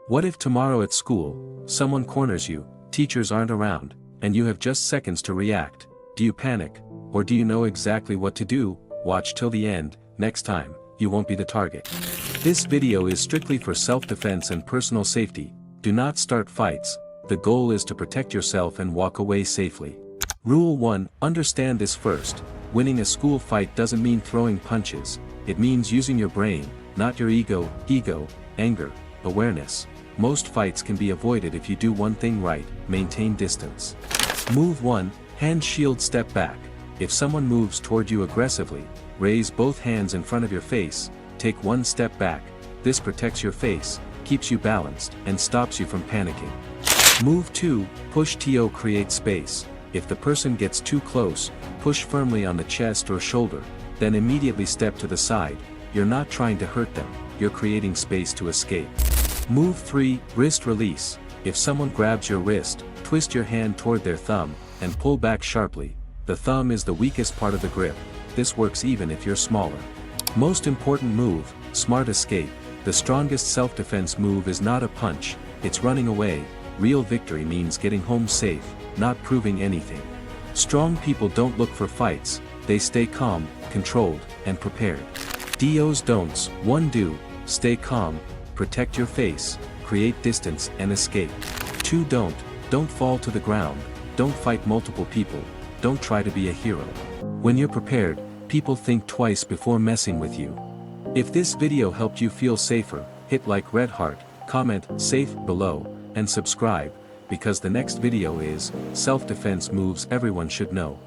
What if tomorrow at school, someone corners you, teachers aren't around, and you have just seconds to react? Do you panic? Or do you know exactly what to do? Watch till the end. Next time, you won't be the target. This video is strictly for self-defense and personal safety. Do not start fights. The goal is to protect yourself and walk away safely. Rule 1. Understand this first. Winning a school fight doesn't mean throwing punches. It means using your brain, not your ego, anger, awareness. Most fights can be avoided if you do one thing right: maintain distance. Move 1. Hand shield. Step back. If someone moves toward you aggressively, raise both hands in front of your face. Take one step back. This protects your face, keeps you balanced, and stops you from panicking. Move 2. Push to create space. If the person gets too close, push firmly on the chest or shoulder, then immediately step to the side. You're not trying to hurt them, you're creating space to escape. Move 3. Wrist release. If someone grabs your wrist, twist your hand toward their thumb, and pull back sharply. The thumb is the weakest part of the grip. This works even if you're smaller. Most important move, smart escape. The strongest self-defense move is not a punch, it's running away. Real victory means getting home safe, not proving anything. Strong people don't look for fights, they stay calm, controlled, and prepared. Do's don'ts. 1. Do. Stay calm, protect your face, create distance and escape. 2. Don't fall to the ground, don't fight multiple people, don't try to be a hero. When you're prepared, people think twice before messing with you. If this video helped you feel safer, hit like, red heart, comment safe below, and subscribe, because the next video is self-defense moves everyone should know.